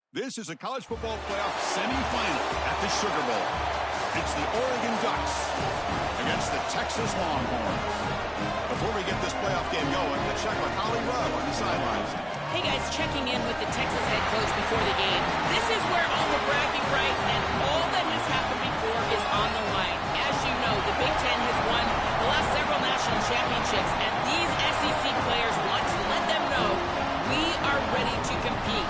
This is a college football playoff semifinal at the Sugar Bowl. It's the Oregon Ducks against the Texas Longhorns. Before we get this playoff game going, let's check with Holly Rubb on the sidelines. Hey guys, checking in with the Texas head coach before the game. This is where all the bragging rights and all that has happened before is on the line. As you know, the Big Ten has won the last several national championships, and these SEC players want to let them know we are ready to compete.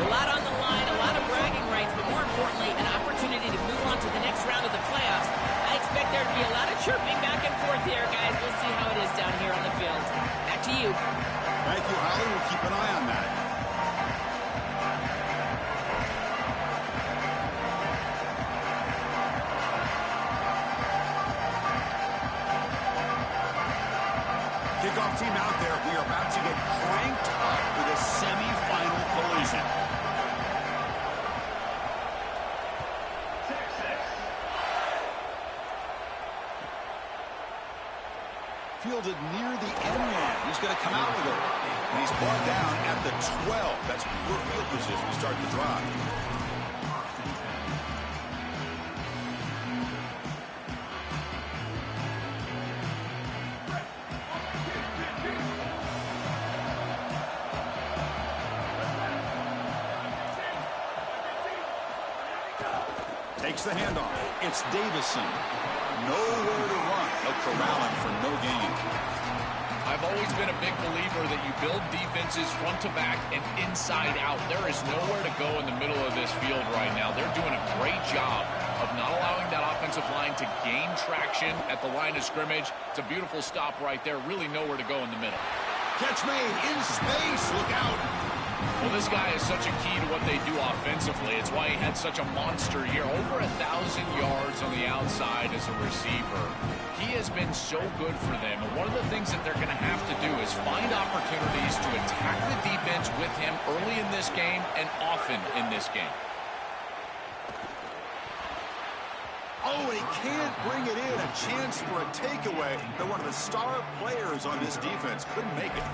A lot on the line, a lot of bragging rights, but more importantly, an opportunity to move on to the next round of the playoffs. I expect there to be a lot of chirping back and forth here, guys. We'll see how it is down here on the field. Back to you. Thank you, Holly. We'll keep an eye on that. Kickoff team out there. We are about to get cranked up with a semifinal collision. Fielded near the end line. He's going to come out with it. And he's brought down at the 12. That's poor field position to start the drive. Takes the handoff. It's Davison. Nowhere to run. They'll corral him for no gain. I've always been a big believer that you build defenses front to back and inside out. There is nowhere to go in the middle of this field right now. They're doing a great job of not allowing that offensive line to gain traction at the line of scrimmage. It's a beautiful stop right there. Really nowhere to go in the middle. Catch made in space. Look out. Well, this guy is such a key to what they do offensively. It's why he had such a monster year. Over 1,000 yards on the outside as a receiver. He has been so good for them. And one of the things that they're going to have to do is find opportunities to attack the defense with him early in this game and often in this game. Oh, and he can't bring it in. A chance for a takeaway. But one of the star players on this defense couldn't make it.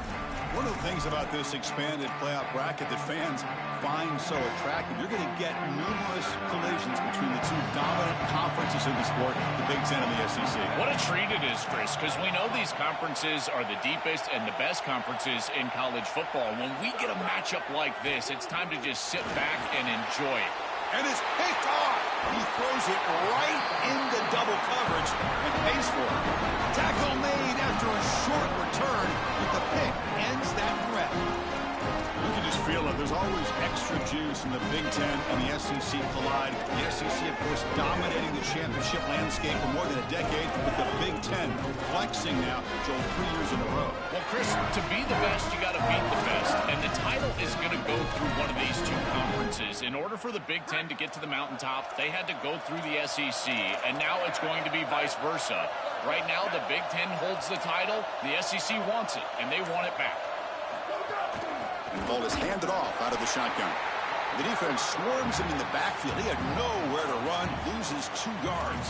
One of the things about this expanded playoff bracket that fans find so attractive, you're going to get numerous collisions between the two dominant conferences in the sport, the Big Ten and the SEC. What a treat it is, Chris, because we know these conferences are the deepest and the best conferences in college football. When we get a matchup like this, it's time to just sit back and enjoy it. And it's picked off. He throws it right into double coverage and pays for it. Tackle made after a short return, but the pick ends that threat. You can just feel it. There's always extra juice in the Big Ten and the SEC collide. The SEC, of course, dominating the championship landscape for more than a decade, with the Big Ten flexing now, Joel, 3 years in a row. Well, Chris, to be the best, you got to beat the best. And the title is going to go through one of these two conferences. In order for the Big Ten to get to the mountaintop, they had to go through the SEC, and now it's going to be vice versa. Right now, the Big Ten holds the title. The SEC wants it, and they want it back. And the ball is handed off out of the shotgun. The defense swarms him in the backfield. He had nowhere to run, loses 2 yards.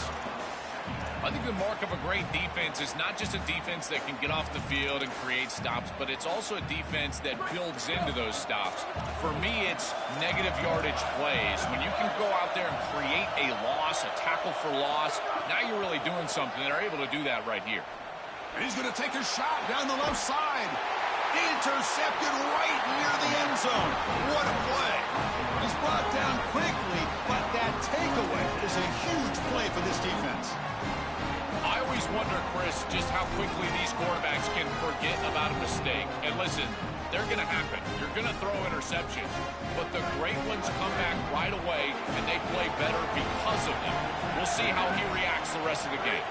I think the mark of a great defense is not just a defense that can get off the field and create stops, but it's also a defense that builds into those stops. For me, it's negative yardage plays. When you can go out there and create a loss, a tackle for loss, now you're really doing something. They're able to do that right here. And he's going to take a shot down the left side. Intercepted right near the end zone. What a play. He's brought down quickly, but that takeaway is a huge play for this defense. I always wonder, Chris, just how quickly these quarterbacks can forget about a mistake. And listen, they're going to happen. You're going to throw interceptions. But the great ones come back right away, and they play better because of them. We'll see how he reacts the rest of the game.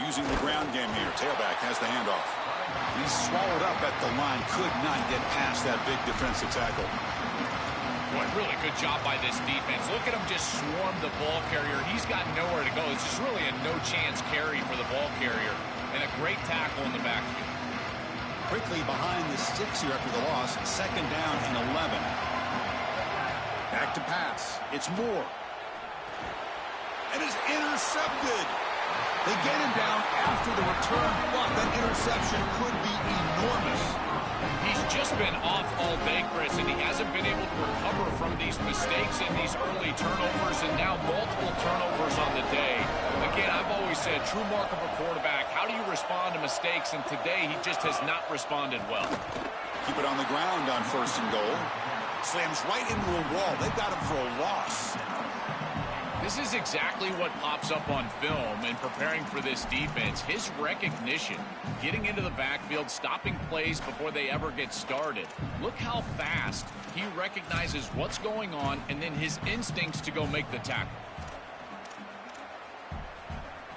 Using the ground game here. Tailback has the handoff. He's swallowed up at the line. Could not get past that big defensive tackle. Boy, really good job by this defense. Look at him just swarm the ball carrier. He's got nowhere to go. It's just really a no-chance carry for the ball carrier. And a great tackle in the backfield. Quickly behind the sticks here after the loss. 2nd down and 11. Back to pass. It's Moore. And it's intercepted. They get him down after the return block. That interception could be enormous. He's just been off all day, Chris, and he hasn't been able to recover from these mistakes and these early turnovers, and now multiple turnovers on the day. Again, I've always said, true mark of a quarterback, how do you respond to mistakes? And today, he just has not responded well. Keep it on the ground on 1st and goal. Slams right into a wall. They've got him for a loss. This is exactly what pops up on film in preparing for this defense. His recognition, getting into the backfield, stopping plays before they ever get started. Look how fast he recognizes what's going on and then his instincts to go make the tackle.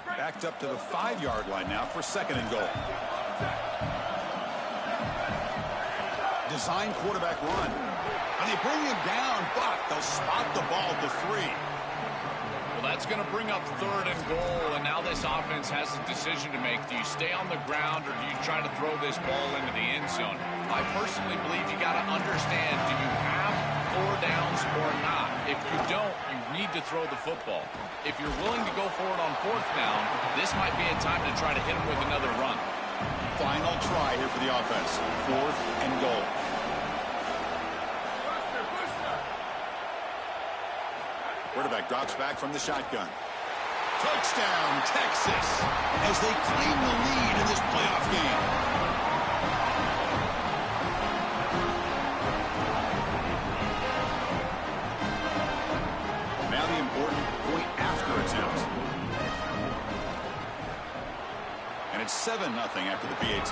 Backed up to the 5-yard line now for 2nd and goal. Design quarterback run. And they bring him down, but they'll spot the ball at the 3. Well, that's going to bring up 3rd and goal, and now this offense has a decision to make. Do you stay on the ground, or do you try to throw this ball into the end zone? I personally believe you got to understand, do you have 4 downs or not? If you don't, you need to throw the football. If you're willing to go for it on 4th down, this might be a time to try to hit him with another run. Final try here for the offense. 4th and goal. Quarterback drops back from the shotgun. Touchdown, Texas, as they claim the lead in this playoff game. Now the important point after attempt. And it's 7-0 after the PAT.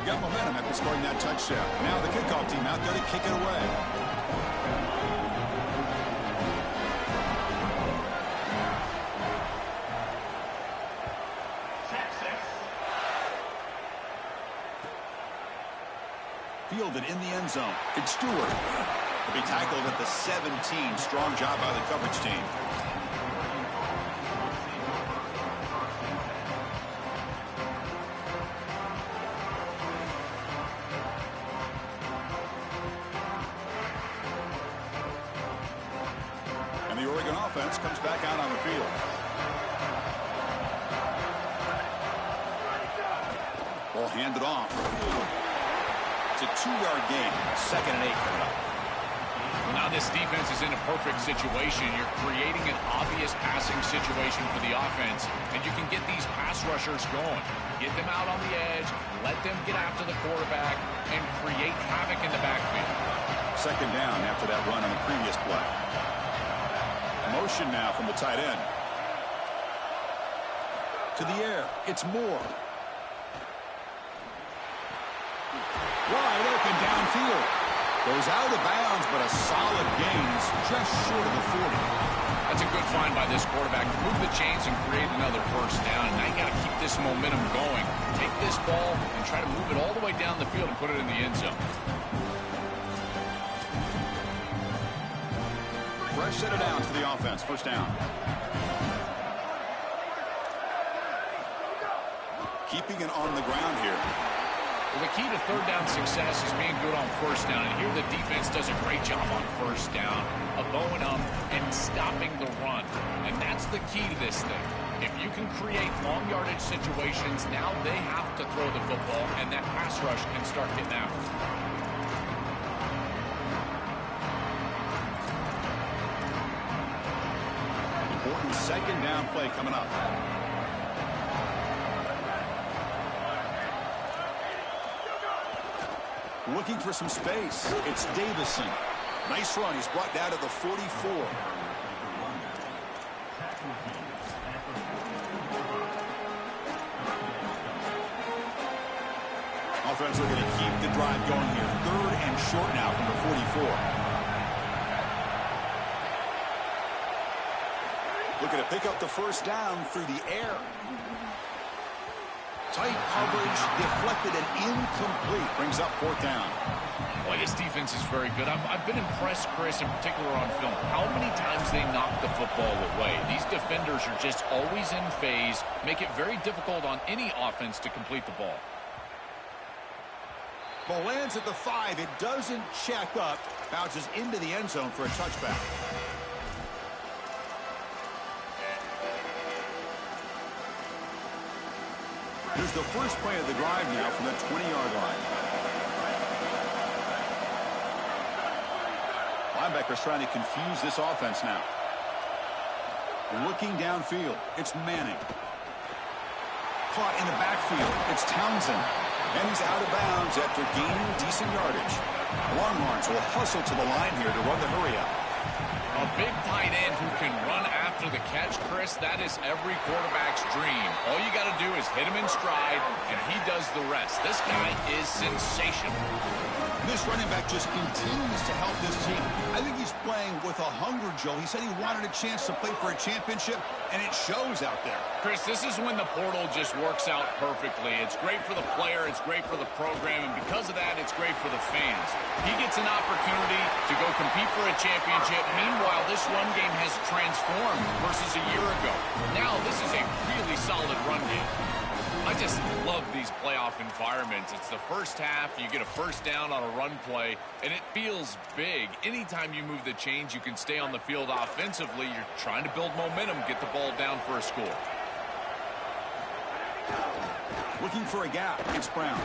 Got momentum after scoring that touchdown. Now the kickoff team out there to kick it away. Fielded in the end zone. It's Stewart. He'll be tackled at the 17. Strong job by the coverage team. And the Oregon offense comes back out on the field. Ball handed off. It's a 2-yard gain. 2nd and 8 coming up. Now this defense is in a perfect situation. You're creating an obvious passing situation for the offense, and you can get these pass rushers going. Get them out on the edge, let them get after the quarterback, and create havoc in the backfield. 2nd down after that run on the previous play. Motion now from the tight end. To the air. It's Moore. Wide open downfield. Goes out of bounds, but a solid gain. It's just short of the 40. That's a good find by this quarterback to move the chains and create another 1st down. Now you got to keep this momentum going. Take this ball and try to move it all the way down the field and put it in the end zone. Fresh set of downs for the offense. 1st down. Keeping it on the ground here. Well, the key to 3rd down success is being good on 1st down. And here the defense does a great job on 1st down of bowing up and stopping the run. And that's the key to this thing. If you can create long yardage situations, now they have to throw the football, and that pass rush can start getting out. Important 2nd down play coming up. Looking for some space. It's Davison. Nice run. He's brought down to the 44. Offense are going to keep the drive going here. 3rd and short now from the 44. Looking to pick up the 1st down through the air. Tight coverage, deflected and incomplete. Brings up 4th down. Boy, this defense is very good. I've been impressed, Chris, in particular on film, how many times they knock the football away. These defenders are just always in phase, make it very difficult on any offense to complete the ball. Ball lands at the 5. It doesn't check up. Bounces into the end zone for a touchback. Here's the first play of the drive now from the 20-yard line. Linebackers trying to confuse this offense now. Looking downfield, it's Manning. Caught in the backfield, it's Townsend. And he's out of bounds after gaining decent yardage. Longhorns will hustle to the line here to run the hurry up. A big tight end who can run after the catch, Chris, that is every quarterback's dream. All you got to do is hit him in stride, and he does the rest. This guy is sensational. This running back just continues to help this team. I think he's playing with a hunger, Joe. He said he wanted a chance to play for a championship, and it shows out there. Chris, this is when the portal just works out perfectly. It's great for the player, it's great for the program, and because of that, it's great for the fans. He gets an opportunity to go compete for a championship. Meanwhile, this run game has transformed versus a year ago. Now, this is a really solid run game. I just love these playoff environments. It's the first half, you get a first down on a run play, and it feels big. Anytime you move the chains, you can stay on the field offensively. You're trying to build momentum, get the ball down for a score. Looking for a gap, it's Brown.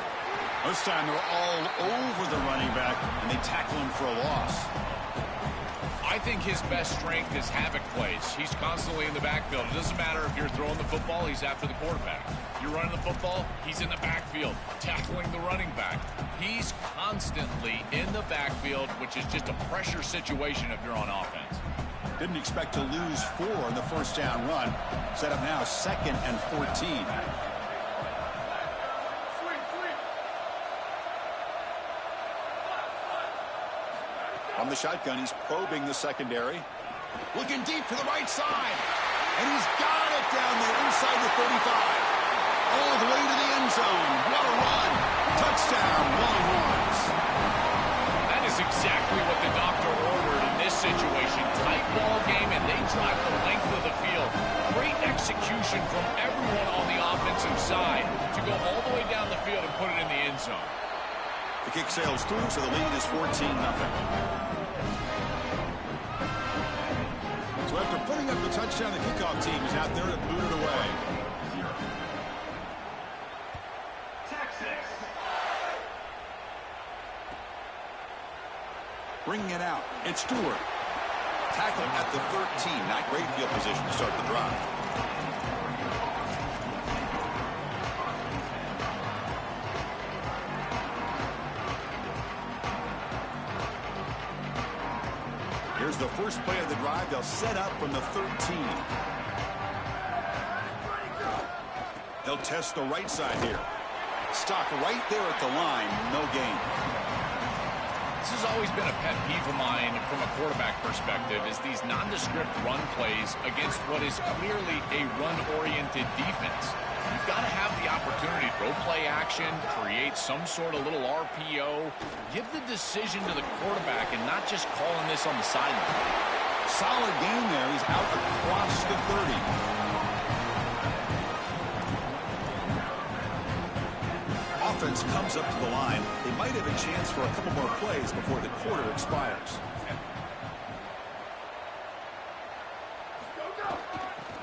This time they're all over the running back, and they tackle him for a loss. I think his best strength is havoc plays. He's constantly in the backfield. It doesn't matter if you're throwing the football, he's after the quarterback. You're running the football, he's in the backfield, tackling the running back. He's constantly in the backfield, which is just a pressure situation if you're on offense. Didn't expect to lose 4 in the first down run. Set up now 2nd and 14. On the shotgun, he's probing the secondary. Looking deep to the right side. And he's got it down there inside the 35. All the way to the end zone. What a run. Touchdown, Longhorns. That is exactly what the doctor ordered in this situation. Tight ball game, and they drive the length of the field. Great execution from everyone on the offensive side to go all the way down the field and put it in the end zone. The kick sails through, so the lead is 14-0. So after putting up the touchdown, the kickoff team is out there to boot it away. Texas. Bringing it out, it's Stewart. Tackle at the 13. Not great field position to start the drive. Here's the first play of the drive. They'll set up from the 13. They'll test the right side here. Stop right there at the line. No gain. This has always been a pet peeve of mine from a quarterback perspective, is these nondescript run plays against what is clearly a run-oriented defense. You've got to have the opportunity to go play action, create some sort of little RPO, give the decision to the quarterback and not just calling this on the sideline. Solid game there. He's out across the 30. Offense comes up to the line. They might have a chance for a couple more plays before the quarter expires.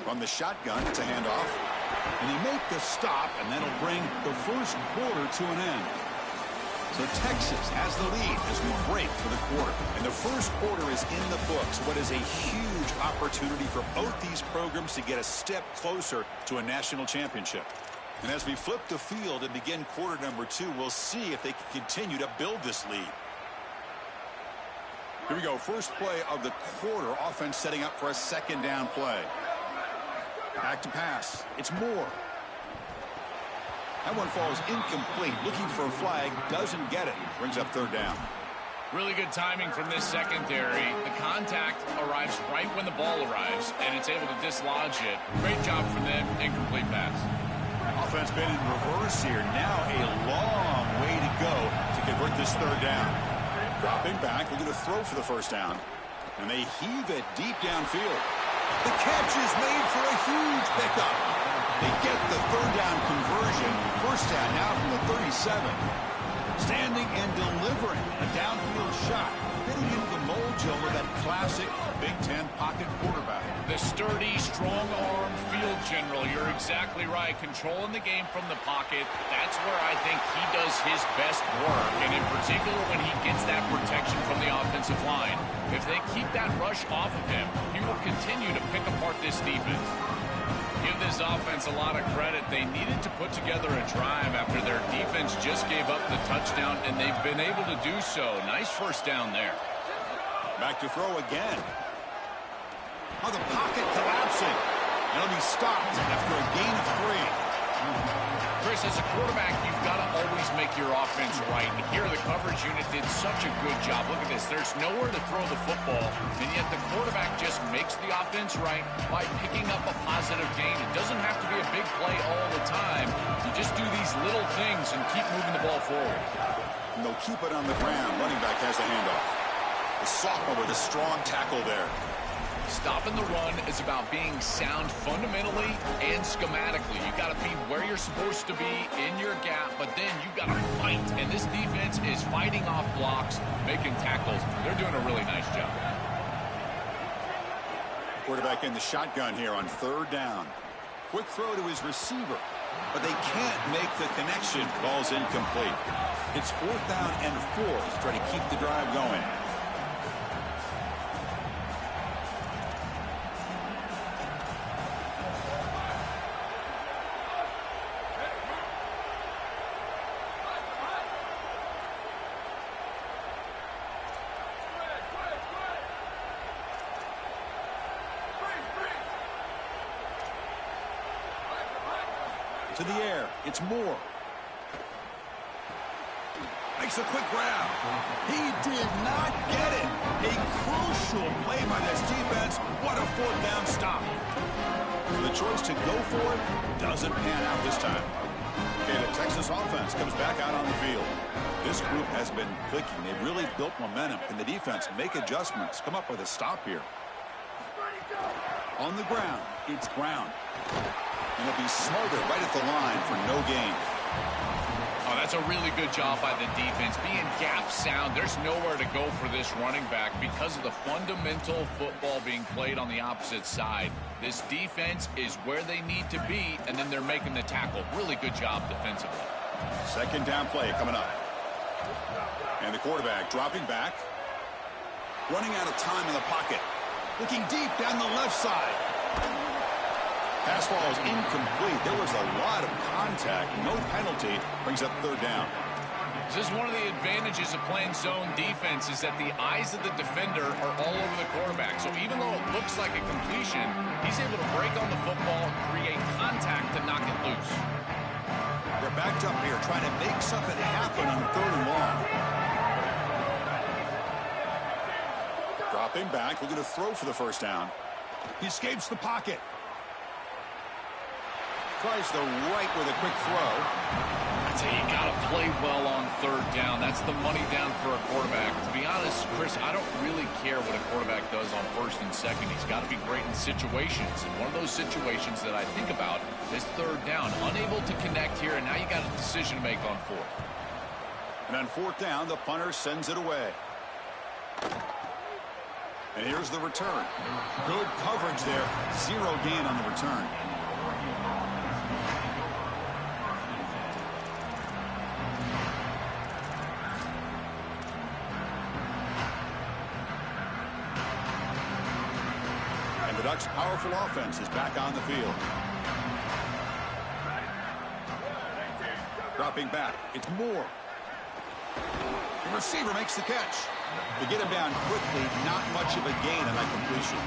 From the shotgun, it's a handoff. And they make the stop, and that'll bring the first quarter to an end. So Texas has the lead as we break for the quarter. And the first quarter is in the books. What is a huge opportunity for both these programs to get a step closer to a national championship. And as we flip the field and begin quarter number 2, we'll see if they can continue to build this lead. Here we go. First play of the quarter. Offense setting up for a second down play. Back to pass. It's Moore. That one falls incomplete. Looking for a flag. Doesn't get it. Brings up third down. Really good timing from this secondary. The contact arrives right when the ball arrives, and it's able to dislodge it. Great job from them. Incomplete pass. Offense been in reverse here. Now a long way to go to convert this third down. Dropping back. Looking to throw for the first down. And they heave it deep downfield. The catch is made for a huge pickup. They get the third down conversion. First down now from the 37. Standing and delivering a downfield shot. Fitting into the mold, Joe, of that classic Big Ten pocket quarterback. The sturdy, strong-arm field general. You're exactly right. Controlling the game from the pocket. That's where I think he does his best work. And in particular, when he gets that protection from the offensive line. If they keep that rush off of him, he will continue to pick apart this defense. Give this offense a lot of credit. They needed to put together a drive after their defense just gave up the touchdown, and they've been able to do so. Nice first down there. Back to throw again. Oh, the pocket collapsing. And it'll be stopped after a gain of 3. Chris, as a quarterback, you've got to always make your offense right. And here, the coverage unit did such a good job. Look at this. There's nowhere to throw the football, and yet the quarterback just makes the offense right by picking up a positive gain. It doesn't have to be a big play all the time. You just do these little things and keep moving the ball forward. And they'll keep it on the ground. Running back has the handoff. The sophomore with a strong tackle there. Stopping the run is about being sound fundamentally and schematically. You got to be where you're supposed to be in your gap, but then you got to fight. And this defense is fighting off blocks, making tackles. They're doing a really nice job. Quarterback in the shotgun here on 3rd down. Quick throw to his receiver, but they can't make the connection. Ball's incomplete. It's 4th down and 4 to try to keep the drive going. To the air, it's Moore. Makes a quick grab. He did not get it. A crucial play by this defense. What a 4th down stop. So the choice to go for it doesn't pan out this time. Okay, the Texas offense comes back out on the field. This group has been clicking. They really built momentum. Can the defense make adjustments? Come up with a stop here. On the ground, it's Brown. And he'll be smothered right at the line for no gain. Oh, that's a really good job by the defense. Being gap sound, there's nowhere to go for this running back because of the fundamental football being played on the opposite side. This defense is where they need to be, and then they're making the tackle. Really good job defensively. 2nd down play coming up. And the quarterback dropping back. Running out of time in the pocket. Looking deep down the left side. Pass ball is incomplete. There was a lot of contact. No penalty. Brings up 3rd down. This is one of the advantages of playing zone defense is that the eyes of the defender are all over the quarterback. So even though it looks like a completion, he's able to break on the football, create contact to knock it loose. They're backed up here trying to make something happen on 3rd and long. Dropping back. Looking to throw for the 1st down. He escapes the pocket. Tries the right with a quick throw. I tell you, you got to play well on 3rd down. That's the money down for a quarterback. To be honest, Chris, I don't really care what a quarterback does on 1st and 2nd. He's got to be great in situations. And one of those situations that I think about is 3rd down. Unable to connect here, and now you got a decision to make on 4th. And on 4th down, the punter sends it away. And here's the return. Good coverage there. 0 gain on the return. The Ducks' powerful offense is back on the field. Dropping back, it's Moore. The receiver makes the catch. They get him down quickly, not much of a gain on that completion.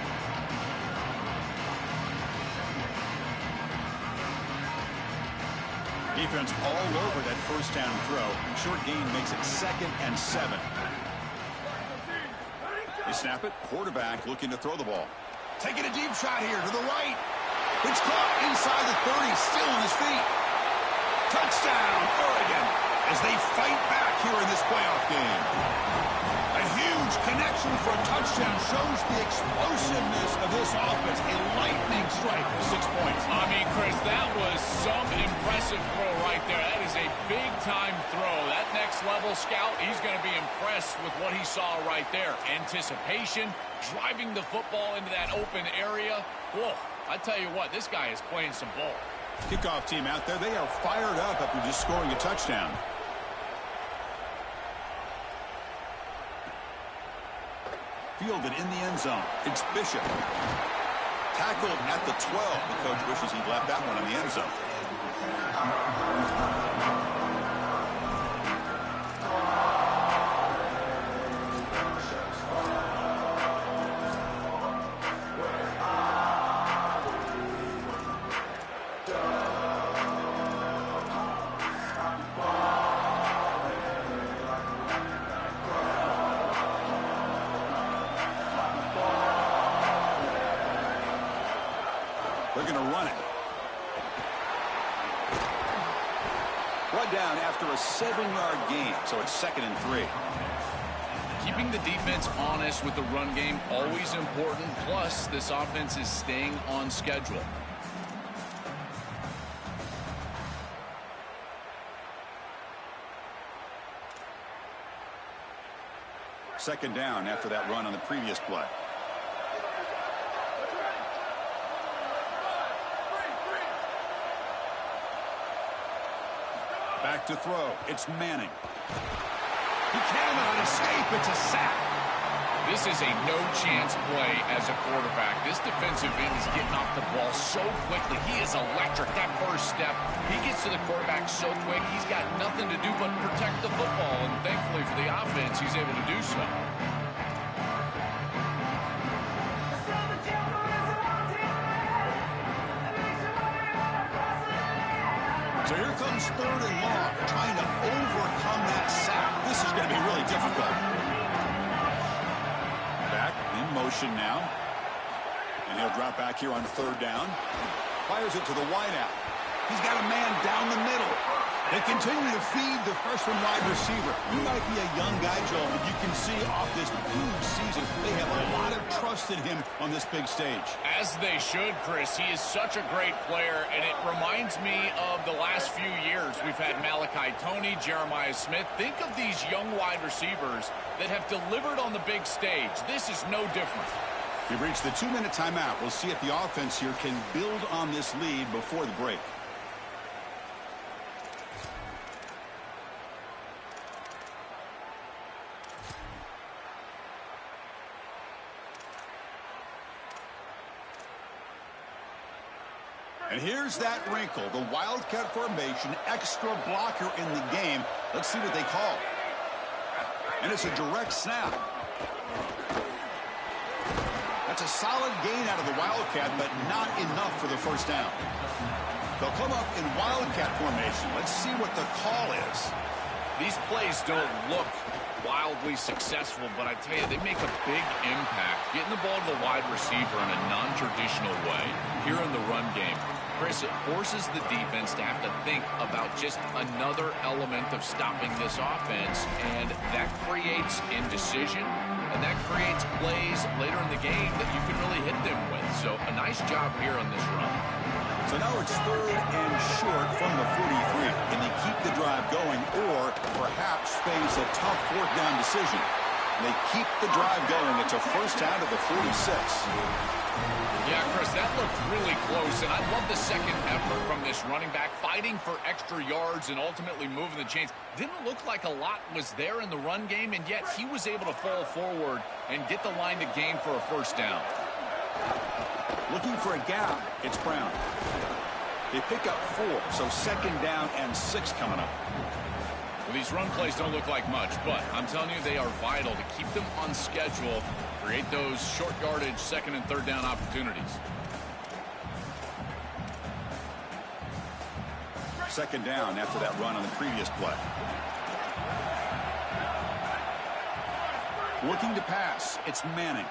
Defense all over that 1st down throw. Short gain makes it 2nd and 7. They snap it. Quarterback looking to throw the ball. Taking a deep shot here to the right. It's caught inside the 30, still on his feet. Touchdown, Oregon, as they fight back here in this playoff game. A huge connection for a touchdown shows the explosiveness of this offense. A lightning strike for 6 points. I mean, Chris, that was some impressive throw right there. That is a big-time throw. That next next level scout, he's going to be impressed with what he saw right there. Anticipation, driving the football into that open area. Whoa, I tell you what, this guy is playing some ball. Kickoff team out there, they are fired up after just scoring a touchdown. Fielded in the end zone. It's Bishop. Tackled at the 12. The coach wishes he'd left that one in the end zone. They're going to run it. Brought down after a 7-yard gain, so it's 2nd and 3. Keeping the defense honest with the run game, always important. Plus, this offense is staying on schedule. Second down after that run on the previous play. Back to throw. It's Manning. He cannot escape. It's a sack. This is a no-chance play as a quarterback. This defensive end is getting off the ball so quickly. He is electric. That first step, he gets to the quarterback so quick, he's got nothing to do but protect the football. And thankfully for the offense, he's able to do so. So here comes 3rd and long, trying to overcome that sack. This is going to be really difficult. Back in motion now. And he'll drop back here on 3rd down. Fires it to the wideout. He's got a man down the middle. They continue to feed the freshman wide receiver. He might be a young guy, Joel, but you can see off this huge season, they have a lot of trust in him on this big stage. As they should, Chris. He is such a great player, and it reminds me of the last few years. We've had Malachi Toney, Jeremiah Smith. Think of these young wide receivers that have delivered on the big stage. This is no different. We've reached the 2-minute timeout. We'll see if the offense here can build on this lead before the break. And here's that wrinkle, the Wildcat formation, extra blocker in the game. Let's see what they call. And it's a direct snap. That's a solid gain out of the Wildcat, but not enough for the first down. They'll come up in Wildcat formation. Let's see what the call is. These plays don't look wildly successful, but I tell you, they make a big impact. Getting the ball to the wide receiver in a non-traditional way here in the run game. Chris, it forces the defense to have to think about just another element of stopping this offense, and that creates indecision, and that creates plays later in the game that you can really hit them with. So a nice job here on this run. So now it's 3rd and short from the 43. Can they keep the drive going or perhaps face a tough 4th down decision? They keep the drive going. It's a first down to the 46. Yeah, Chris, that looked really close, and I love the second effort from this running back, fighting for extra yards and ultimately moving the chains. Didn't look like a lot was there in the run game, and yet he was able to fall forward and get the line to gain for a first down. Looking for a gap, it's Brown. They pick up 4, so 2nd down and 6 coming up. Well, these run plays don't look like much, but I'm telling you, they are vital to keep them on schedule, create those short yardage 2nd and 3rd down opportunities. 2nd down after that run on the previous play. Looking to pass, it's Manning.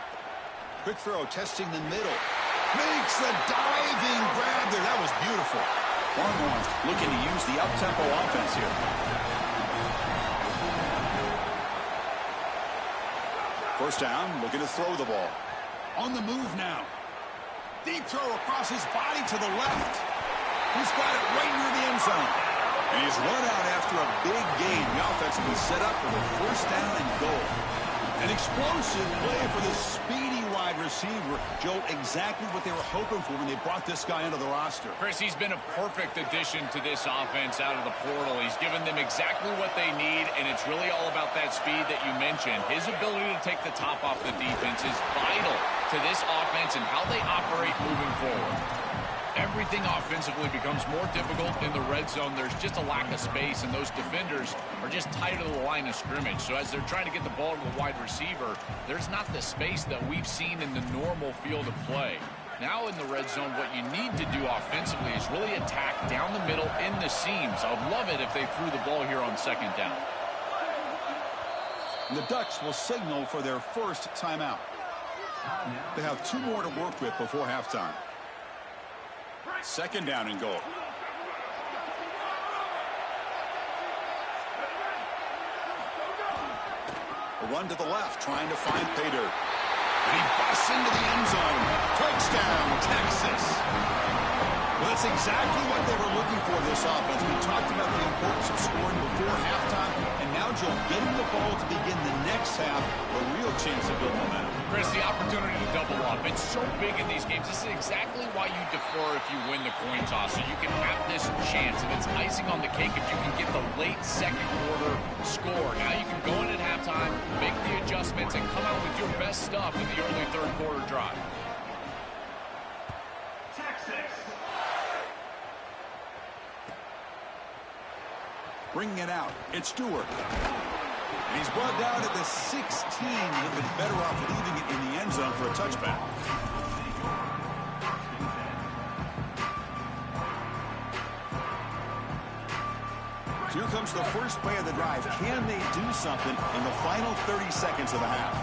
Quick throw, testing the middle. Makes the diving grab there. That was beautiful. Longhorns looking to use the up-tempo offense here. First down, looking to throw the ball. On the move now. Deep throw across his body to the left. He's got it right near the end zone. And he's run out after a big gain. The offense will be set up for the first down and goal. An explosive play for the speedy wide receiver. Joe, exactly what they were hoping for when they brought this guy into the roster. Chris, he's been a perfect addition to this offense out of the portal. He's given them exactly what they need, and it's really all about that speed that you mentioned. His ability to take the top off the defense is vital to this offense and how they operate moving forward. Everything offensively becomes more difficult in the red zone. There's just a lack of space, and those defenders are just tight to the line of scrimmage. So as they're trying to get the ball to the wide receiver, there's not the space that we've seen in the normal field of play. Now in the red zone, what you need to do offensively is really attack down the middle in the seams. I'd love it if they threw the ball here on second down. And the Ducks will signal for their first timeout. They have 2 more to work with before halftime. Second down and goal. A run to the left, trying to find pay dirt. And he busts into the end zone. Touchdown, Texas. Well, that's exactly what they were looking for this offense. We talked about the importance of scoring before halftime, and now Joe getting the ball to begin the next half, a real chance to build momentum. Chris, the opportunity to double up. It's so big in these games. This is exactly why you defer if you win the coin toss, so you can have this chance, and it's icing on the cake if you can get the late second quarter score. Now you can go in at halftime, make the adjustments, and come out with your best stuff in the early third quarter drive. Bringing it out, it's Stewart. And he's brought down at the 16. He would have been better off leaving it in the end zone for a touchback. Here comes the first play of the drive. Can they do something in the final 30 seconds of the half?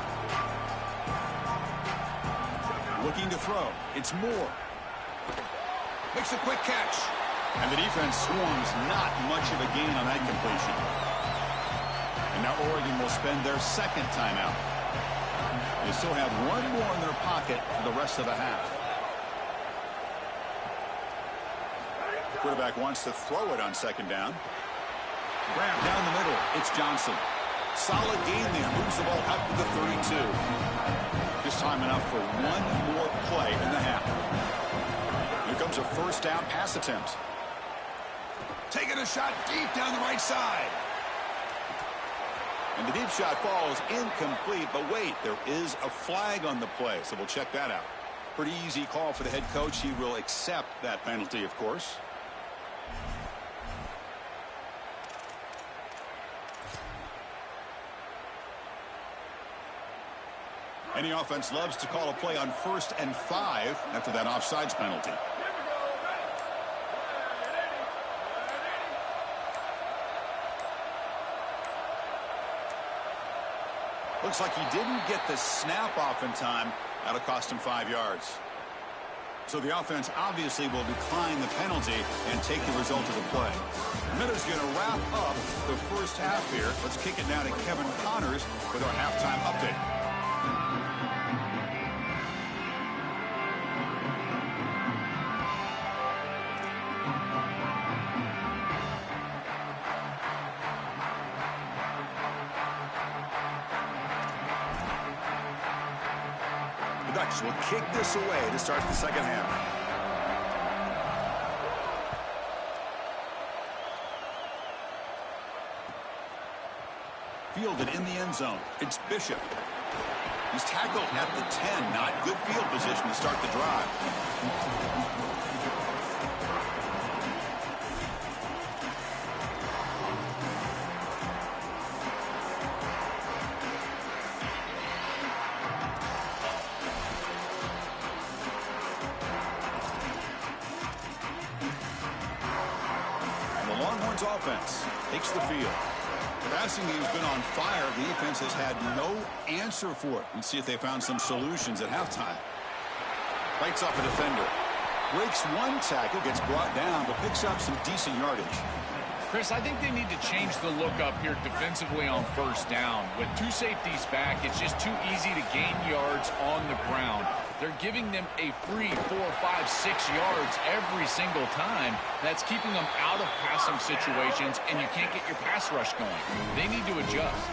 Looking to throw. It's Moore. Makes a quick catch. And the defense swarms, not much of a gain on that completion. And now Oregon will spend their second timeout. They still have 1 more in their pocket for the rest of the half. The quarterback wants to throw it on second down. Grab down the middle. It's Johnson. Solid gain there. Moves the ball out to the 32. Just time enough for 1 more play in the half. Here comes a first down pass attempt. Taking a shot deep down the right side. And the deep shot falls incomplete, but wait, there is a flag on the play, so we'll check that out. Pretty easy call for the head coach. He will accept that penalty, of course. Any offense loves to call a play on 1st and 5 after that offsides penalty. Looks like he didn't get the snap off in time. That'll cost him 5 yards. So the offense obviously will decline the penalty and take the result of the play. Miller's going to wrap up the first half here. Let's kick it now to Kevin Connors with our halftime update. Ducks will kick this away to start the second half. Fielded in the end zone. It's Bishop. He's tackled at the 10. Not good field position to start the drive. Offense takes the field. The passing game's been on fire. The defense has had no answer for it. Let's see if they found some solutions at halftime. Fights off a defender. Breaks 1 tackle, gets brought down, but picks up some decent yardage. Chris, I think they need to change the look up here defensively on first down. With 2 safeties back, it's just too easy to gain yards on the ground. They're giving them a free 4, 5, 6 yards every single time. That's keeping them out of passing situations, and you can't get your pass rush going. They need to adjust.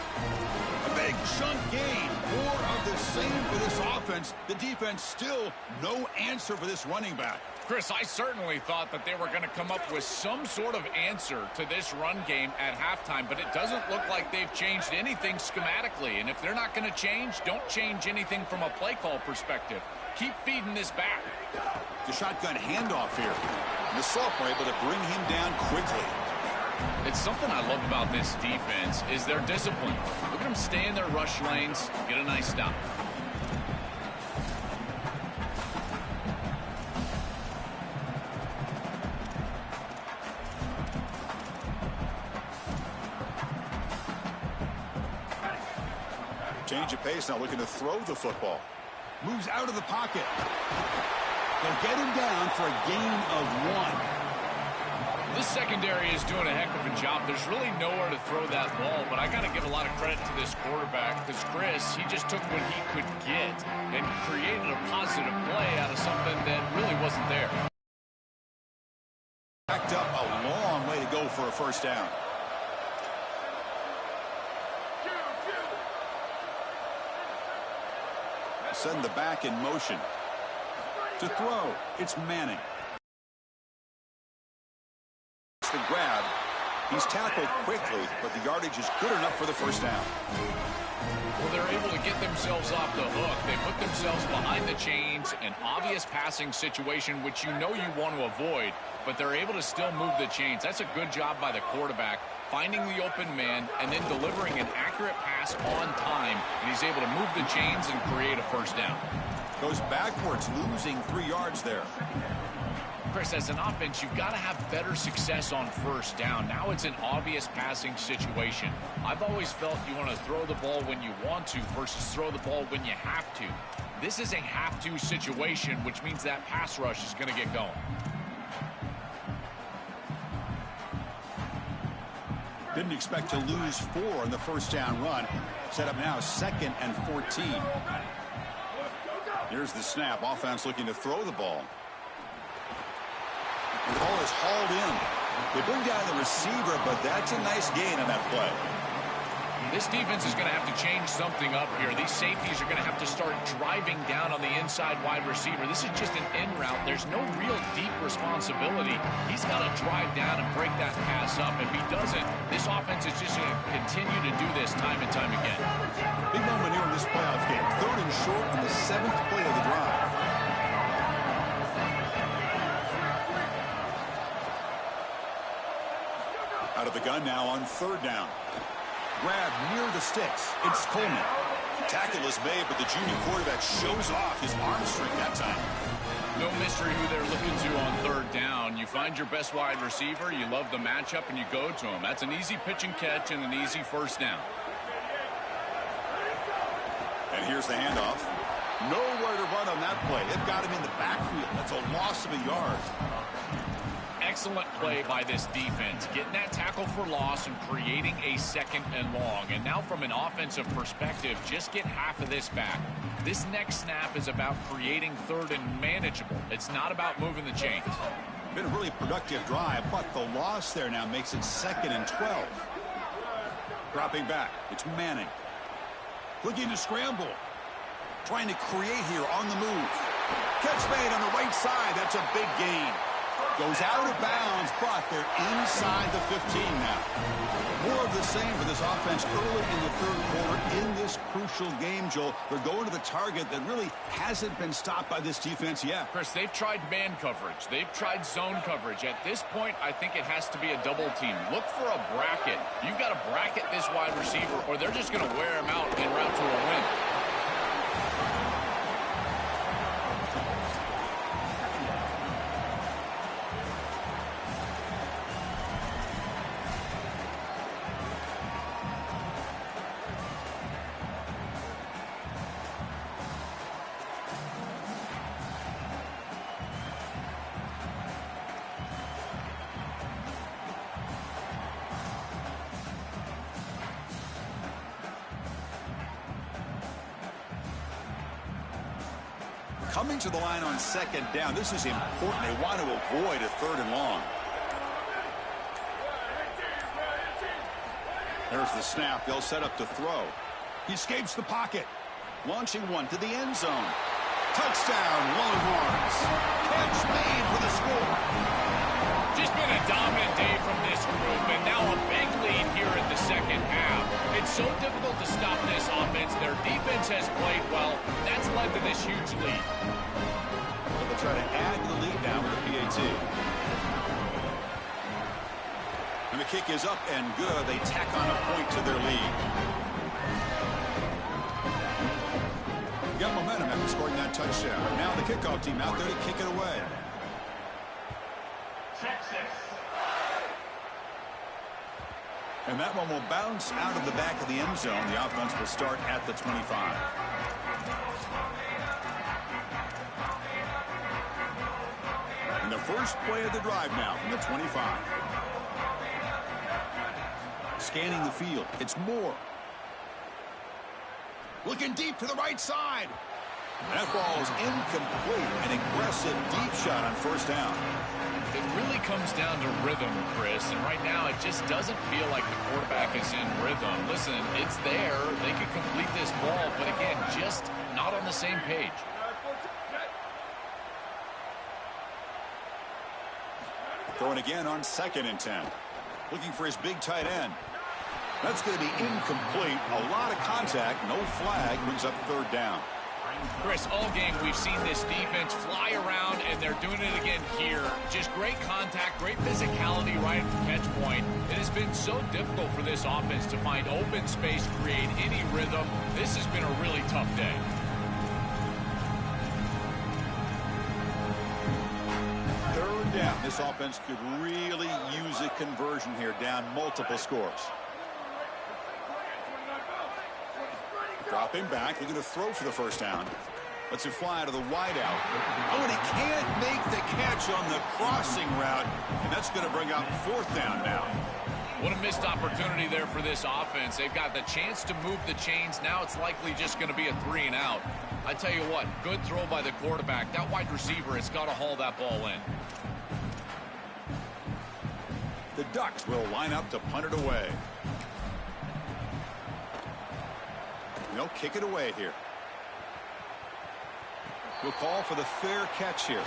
A big chunk gain. More of the same for this offense. The defense still no answer for this running back. Chris, I certainly thought that they were going to come up with some sort of answer to this run game at halftime, but it doesn't look like they've changed anything schematically. And if they're not going to change, don't change anything from a play call perspective. Keep feeding this back. The shotgun handoff here. And the Salt were able to bring him down quickly. It's something I love about this defense is their discipline. Look at them stay in their rush lanes, get a nice stop. Change of pace now, looking to throw the football. Moves out of the pocket. They'll get him down for a gain of 1. This secondary is doing a heck of a job. There's really nowhere to throw that ball, but I got to give a lot of credit to this quarterback because Chris, he just took what he could get and created a positive play out of something that really wasn't there. Backed up a long way to go for a first down. Send the back in motion. To throw, it's Manning. The grab. He's tackled quickly, but the yardage is good enough for the first down. Well, they're able to get themselves off the hook. They put themselves behind the chains, an obvious passing situation, which you know you want to avoid, but they're able to still move the chains. That's a good job by the quarterback, finding the open man and then delivering an accurate pass on time, and he's able to move the chains and create a first down. Goes backwards, losing 3 yards there. Chris, as an offense, you've got to have better success on first down. Now it's an obvious passing situation. I've always felt you want to throw the ball when you want to versus throw the ball when you have to. This is a have-to situation, which means that pass rush is going to get going. Didn't expect to lose 4 on the first down run. Set up now 2nd and 14. Here's the snap. Offense looking to throw the ball. The ball is hauled in. They bring down the receiver, but that's a nice gain on that play. This defense is going to have to change something up here. These safeties are going to have to start driving down on the inside wide receiver. This is just an in route. There's no real deep responsibility. He's got to drive down and break that pass up. If he doesn't, this offense is just going to continue to do this time and time again. Big moment here in this playoff game. 3rd and short on the 7th play of the drive. Out of the gun now on 3rd down. Grab near the sticks. It's Coleman. Tackle is made, but the junior quarterback shows off his arm strength that time. No mystery who they're looking to on 3rd down. You find your best wide receiver, you love the matchup, and you go to him. That's an easy pitch and catch and an easy first down. And here's the handoff. Nowhere to run on that play. It got him in the backfield. That's a loss of a yard. Excellent play by this defense, getting that tackle for loss and creating a 2nd and long. And now from an offensive perspective, just get half of this back. This next snap is about creating 3rd and manageable. It's not about moving the chains. Been a really productive drive, but the loss there now makes it 2nd and 12. Dropping back, it's Manning. Looking to scramble. Trying to create here on the move. Catch made on the right side. That's a big gain. Goes out of bounds, but they're inside the 15 now. More of the same for this offense early in the 3rd quarter in this crucial game, Joel. They're going to the target that really hasn't been stopped by this defense yet. Chris, they've tried man coverage. They've tried zone coverage. At this point, I think it has to be a double team. Look for a bracket. You've got to bracket this wide receiver, or they're just going to wear him out en route to a win. Coming to the line on second down. This is important. They want to avoid a 3rd and long. There's the snap. They'll set up to throw. He escapes the pocket. Launching one to the end zone. Touchdown, Longhorns. Catch made for the score. Just been a dominant day from this group, and now a big lead here in the second half. It's so difficult to stop this offense. Their defense has played well. That's led to this huge lead. So they'll try to add to the lead now with the PAT. And the kick is up and good. They tack on a point to their lead. Got momentum after scoring that touchdown. Now the kickoff team out there to kick it away. And that one will bounce out of the back of the end zone. The offense will start at the 25. And the first play of the drive now from the 25. Scanning the field. It's Moore. Looking deep to the right side. That ball is incomplete. An aggressive deep shot on first down. It really comes down to rhythm, Chris, and right now it just doesn't feel like the quarterback is in rhythm. Listen, it's there. They could complete this ball, but again, just not on the same page. Throwing again on 2nd and 10. Looking for his big tight end. That's going to be incomplete. A lot of contact. No flag. Brings up 3rd down. Chris, all game we've seen this defense fly around, and they're doing it again here. Just great contact, great physicality right at the catch point. It has been so difficult for this offense to find open space, create any rhythm. This has been a really tough day. Third down. This offense could really use a conversion here, down multiple scores. Dropping back, looking to throw for the first down. Lets it fly to the wideout. Oh, and he can't make the catch on the crossing route, and that's going to bring up 4th down now. What a missed opportunity there for this offense. They've got the chance to move the chains. Now it's likely just going to be a 3 and out. I tell you what, good throw by the quarterback. That wide receiver has got to haul that ball in. The Ducks will line up to punt it away. They'll kick it away here. We'll call for the fair catch here.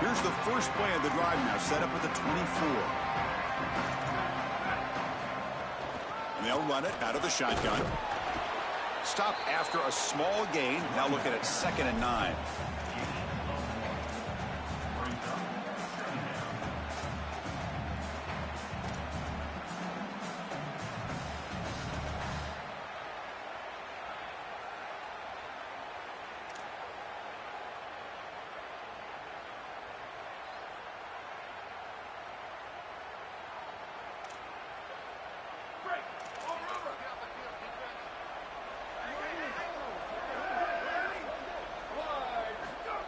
Here's the first play of the drive now, set up at the 24. And they'll run it out of the shotgun. Stop after a small gain. Now looking at 2nd and 9.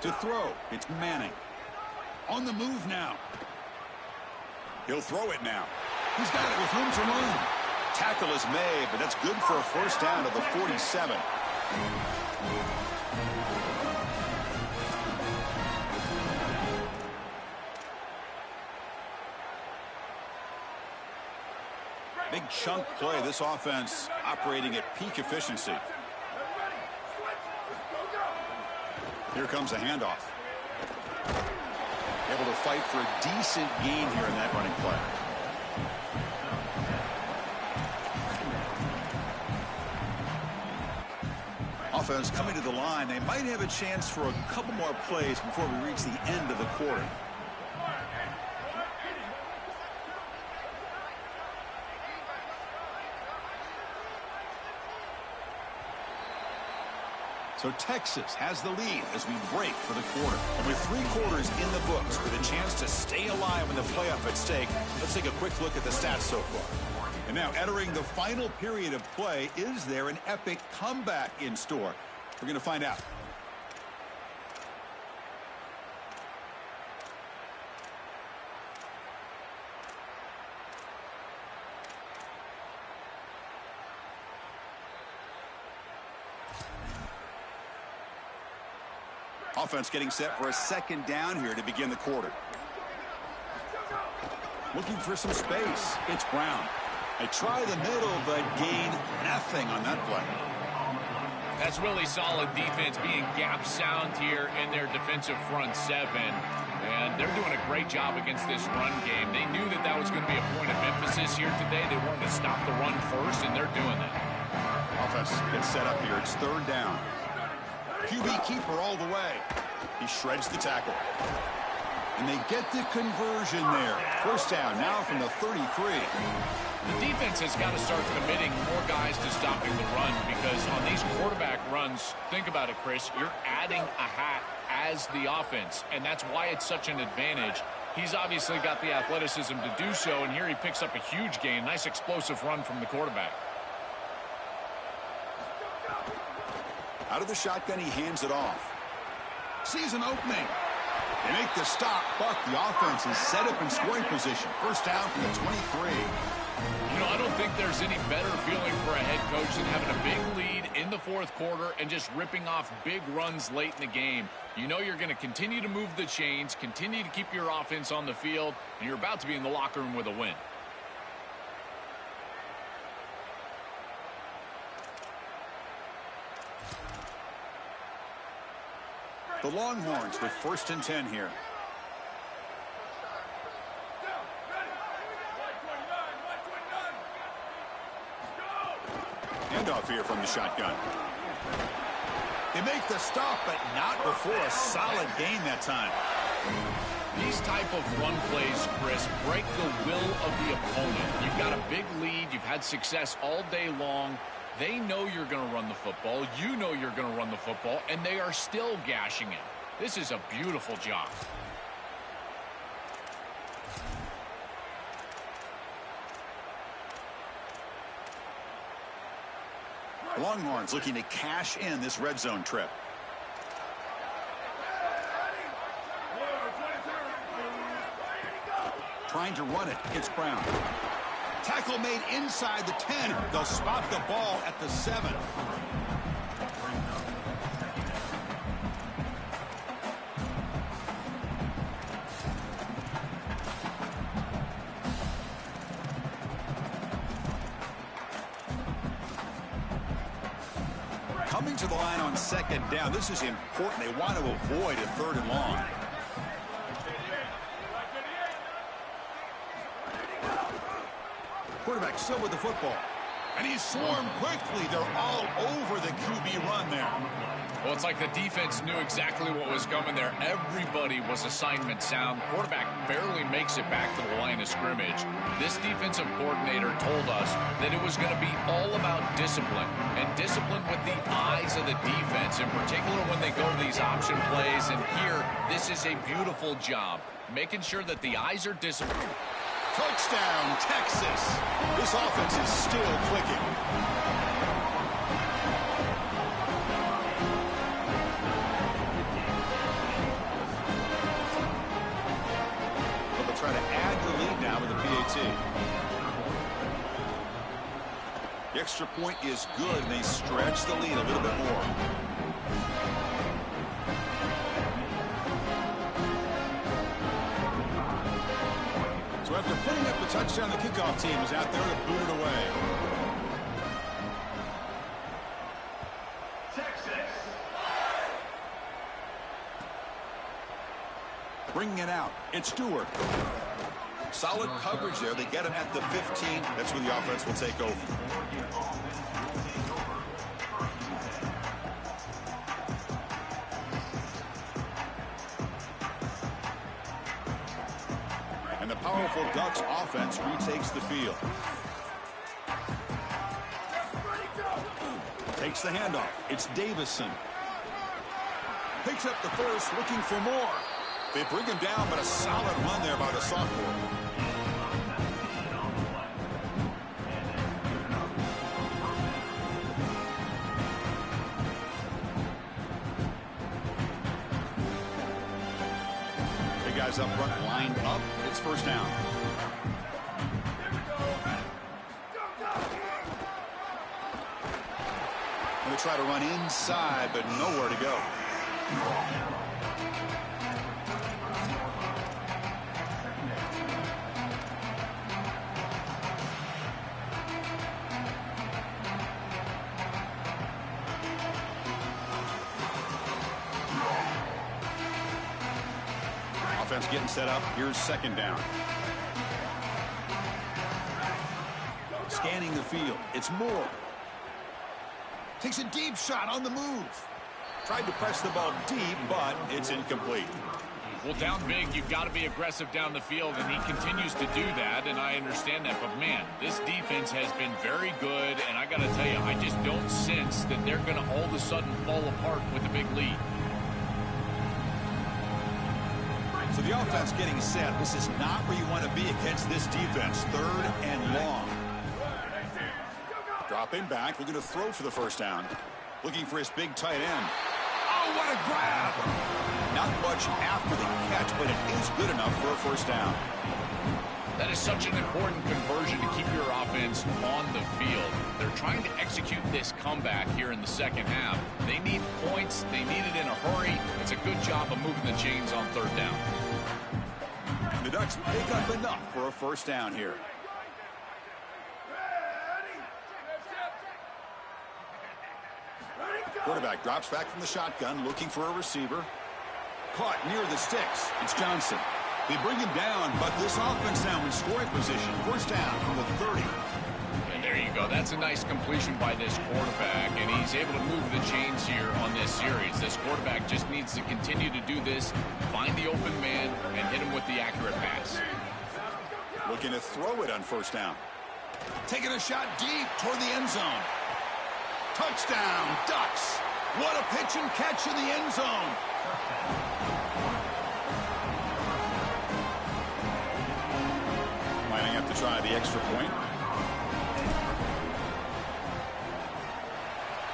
To throw, it's Manning. On the move now. He'll throw it now. He's got it with room to run. Tackle is made, but that's good for a first down to the 47. Big chunk play. This offense operating at peak efficiency. Here comes a handoff. Able to fight for a decent gain here in that running play. Offense coming to the line. They might have a chance for a couple more plays before we reach the end of the quarter. So Texas has the lead as we break for the quarter. And with 3 quarters in the books, with a chance to stay alive in the playoff at stake, let's take a quick look at the stats so far. And now entering the final period of play, is there an epic comeback in store? We're going to find out. Offense getting set for a second down here to begin the quarter. Looking for some space. It's Brown. They try the middle, but gain nothing on that play. That's really solid defense, being gap sound here in their defensive front seven. And they're doing a great job against this run game. They knew that that was going to be a point of emphasis here today. They wanted to stop the run first, and they're doing that. Offense gets set up here. It's third down. QB keeper all the way. He shreds the tackle. And they get the conversion there. First down now from the 33. The defense has got to start committing more guys to stopping the run, because on these quarterback runs, think about it, Chris, you're adding a hat as the offense, and that's why it's such an advantage. He's obviously got the athleticism to do so, and here he picks up a huge gain. Nice explosive run from the quarterback. Out of the shotgun, he hands it off. Sees an opening. They make the stop, but the offense is set up in scoring position. First down from the 23. You know, I don't think there's any better feeling for a head coach than having a big lead in the fourth quarter and just ripping off big runs late in the game. You know you're going to continue to move the chains, continue to keep your offense on the field, and you're about to be in the locker room with a win. The Longhorns with 1st and 10 here. Handoff here from the shotgun. They make the stop, but not before a solid gain that time. These type of run plays, Chris, break the will of the opponent. You've got a big lead. You've had success all day long. They know you're going to run the football. You know you're going to run the football, and they are still gashing it. This is a beautiful job. Longhorns looking to cash in this red zone trip. Trying to run it. It's Brown. Tackle made inside the 10. They'll spot the ball at the 7. Coming to the line on 2nd down. This is important. They want to avoid a 3rd and long. Quarterback still with the football. And he's swarmed quickly. They're all over the QB run there. Well, it's like the defense knew exactly what was coming there. Everybody was assignment sound. Quarterback barely makes it back to the line of scrimmage. This defensive coordinator told us that it was going to be all about discipline, and discipline with the eyes of the defense, in particular when they go to these option plays. And here, this is a beautiful job, making sure that the eyes are disciplined. Touchdown, Texas. This offense is still clicking. They'll try to add the lead now with the PAT. The extra point is good, and they stretch the lead a little bit more. So after putting up the touchdown, the kickoff team is out there to boot it away. Texas. Bringing it out. It's Stewart. Solid coverage there. They get him at the 15. That's where the offense will take over. And the powerful Ducks offense retakes the field. Takes the handoff. It's Davison. Picks up the first, looking for more. They bring him down, but a solid run there by the sophomore. Guys up front lined up. It's first down. And they try to run inside, but nowhere to go. Offense getting set up. Here's second down. Scanning the field. It's Moore. Takes a deep shot on the move. Tried to press the ball deep, but it's incomplete. Well, down big, you've got to be aggressive down the field, and he continues to do that, and I understand that. But, man, this defense has been very good, and I got to tell you, I just don't sense that they're going to all of a sudden fall apart with a big lead. So the offense getting set. This is not where you want to be against this defense. Third and long. Dropping back, looking to throw for the first down. Looking for his big tight end. Oh, what a grab! Not much after the catch, but it is good enough for a first down. That is such an important conversion to keep your offense on the field. They're trying to execute this comeback here in the second half. They need points. They need it in a hurry. It's a good job of moving the chains on third down. The Ducks pick up enough for a first down here. Quarterback drops back from the shotgun, looking for a receiver. Caught near the sticks. It's Johnson. They bring him down, but this offense now in scoring position. First down from the 30. And there you go. That's a nice completion by this quarterback, and he's able to move the chains here on this series. This quarterback just needs to continue to do this, find the open man, and hit him with the accurate pass. Looking to throw it on first down. Taking a shot deep toward the end zone. Touchdown, Ducks. What a pitch and catch in the end zone. Lining up to try the extra point.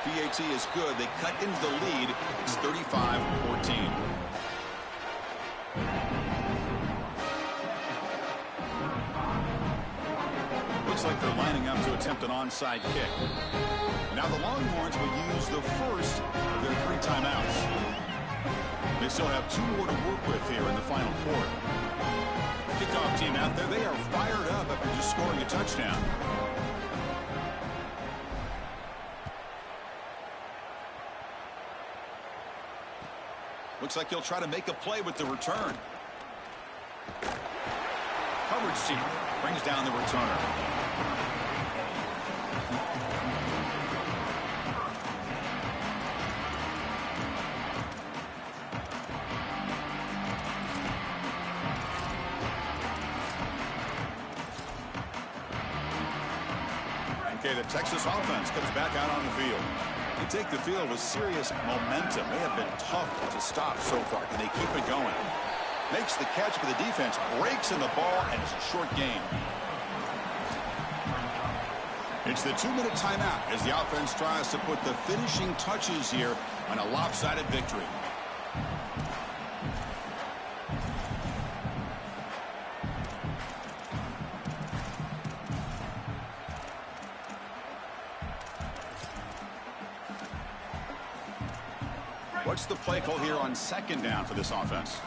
PAT is good. They cut into the lead. It's 35-14. Looks like they're lining up to attempt an onside kick. Now the Longhorns will use the first of their 3 timeouts. They still have 2 more to work with here in the final quarter. Kickoff team out there, they are fired up after just scoring a touchdown. Looks like he'll try to make a play with the return. Coverage team brings down the returner. Okay, the Texas offense comes back out on the field. They take the field with serious momentum. They have been tough to stop so far. Can they keep it going? Makes the catch, but the defense breaks in the ball, and it's a short game. It's the 2-minute timeout as the offense tries to put the finishing touches here on a lopsided victory. What's the play call here on second down for this offense?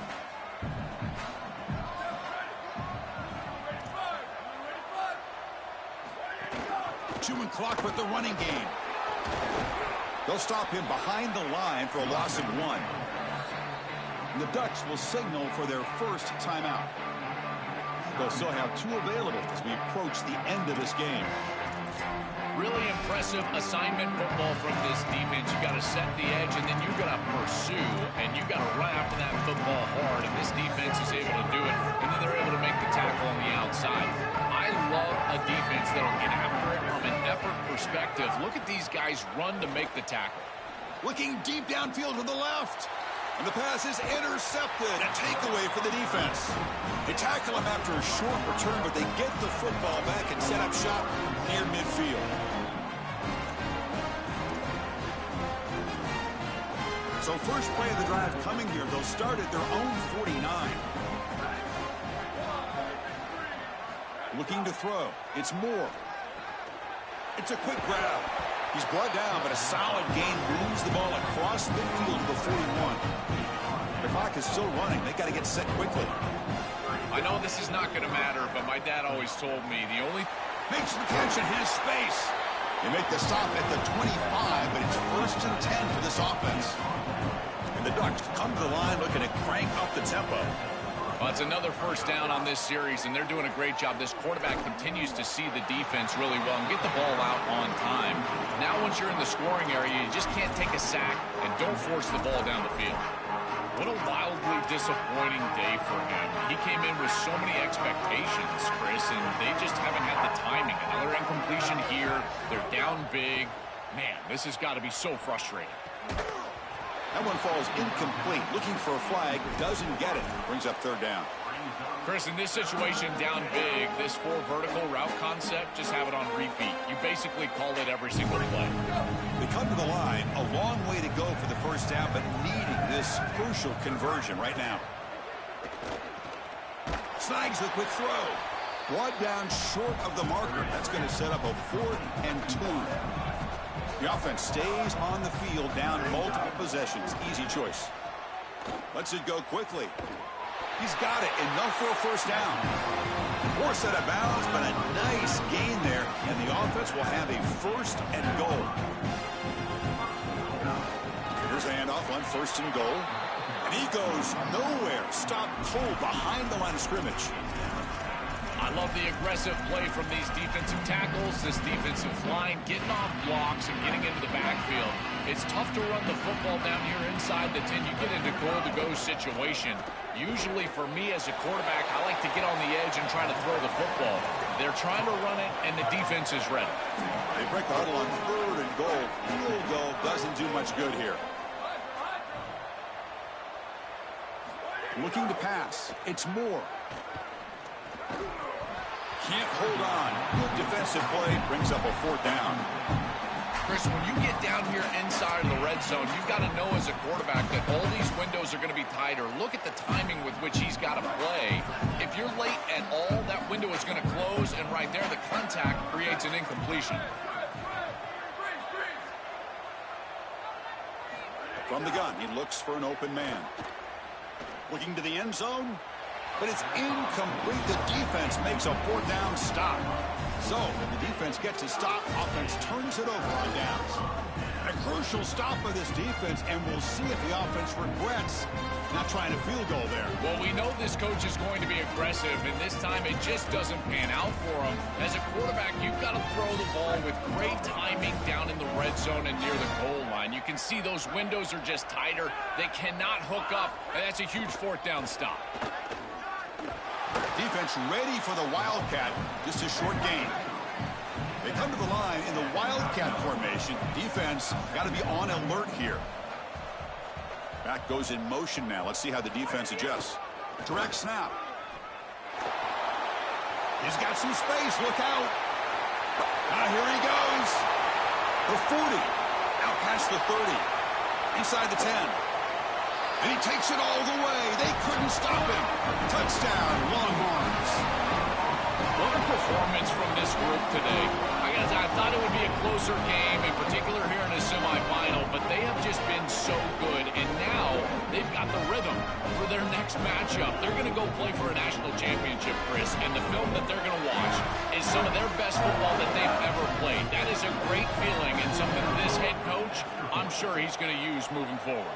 Chewing clock with the running game. They'll stop him behind the line for a loss of 1. And the Ducks will signal for their first timeout. They'll still have 2 available as we approach the end of this game. Really impressive assignment football from this defense. You got to set the edge, and then you got to pursue, and you got to run after that football hard. And this defense is able to do it, and then they're able to make the tackle on the outside. I love a defense that'll get after it from an effort perspective. Look at these guys run to make the tackle. Looking deep downfield to the left. And the pass is intercepted. A takeaway for the defense. They tackle him after a short return, but they get the football back and set up shop near midfield. So first play of the drive coming here. They'll start at their own 49. Looking to throw. It's Moore. It's a quick grab. He's brought down, but a solid gain moves the ball across midfield to the 41. The clock is still running. They got to get set quickly. I know this is not going to matter, but my dad always told me the only... Makes the catch in his space. They make the stop at the 25, but it's 1st and 10 for this offense. And the Ducks come to the line looking to crank up the tempo. Well, it's another first down on this series, and they're doing a great job. This quarterback continues to see the defense really well and get the ball out on time. Now, once you're in the scoring area, you just can't take a sack and don't force the ball down the field. What a wildly disappointing day for him. He came in with so many expectations, Chris, and they just haven't had the timing. Another incompletion here. They're down big. Man, this has got to be so frustrating. That one falls incomplete. Looking for a flag. Doesn't get it. Brings up 3rd down. Chris, in this situation, down big, this 4 vertical route concept, just have it on repeat. You basically call it every single play. They come to the line. A long way to go for the first down, but needing this crucial conversion right now. Snags the quick throw. Brought down short of the marker. That's going to set up a 4th and 2. The offense stays on the field, down multiple possessions. Easy choice. Lets it go quickly. He's got it. Enough for a first down. Forced out of bounds, but a nice gain there. And the offense will have a 1st and goal. Here's a handoff on 1st and goal. And he goes nowhere. Stop cold behind the line of scrimmage. I love the aggressive play from these defensive tackles, this defensive line, getting off blocks and getting into the backfield. It's tough to run the football down here inside the 10. You get into goal-to-go situation. Usually for me as a quarterback, I like to get on the edge and try to throw the football. They're trying to run it, and the defense is ready. They break the huddle on 3rd and goal. Field goal doesn't do much good here. Looking to pass. It's Moore. Can't hold on. Good defensive play. Brings up a 4th down. Chris, when you get down here inside of the red zone, you've got to know as a quarterback that all these windows are going to be tighter. Look at the timing with which he's got to play. If you're late at all, that window is going to close, and right there, the contact creates an incompletion. From the gun, he looks for an open man. Looking to the end zone. But it's incomplete. The defense makes a 4th down stop. So, when the defense gets a stop, offense turns it over on downs. A crucial stop by this defense, and we'll see if the offense regrets not trying a field goal there. Well, we know this coach is going to be aggressive, and this time it just doesn't pan out for him. As a quarterback, you've got to throw the ball with great timing down in the red zone and near the goal line. You can see those windows are just tighter. They cannot hook up, and that's a huge 4th down stop. Defense ready for the Wildcat. Just a short gain. They come to the line in the Wildcat formation. Defense got to be on alert here. Back goes in motion now. Let's see how the defense adjusts. Direct snap. He's got some space. Look out. Here he goes. The 40. Out past the 30. Inside the 10. And he takes it all the way. They couldn't stop him. Touchdown, Longhorns. What a performance from this group today. I thought it would be a closer game, in particular here in a semifinal, but they have just been so good, and now they've got the rhythm for their next matchup. They're going to go play for a national championship, Chris, and the film that they're going to watch is some of their best football that they've ever played. That is a great feeling and something this head coach, I'm sure he's going to use moving forward.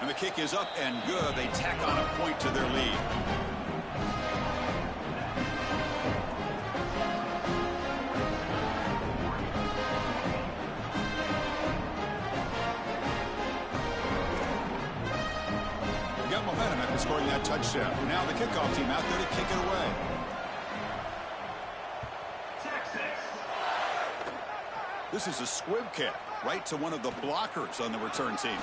And the kick is up and good. They tack on a point to their lead. They got momentum after scoring that touchdown. Now the kickoff team out there to kick it away. This is a squib kick right to one of the blockers on the return team.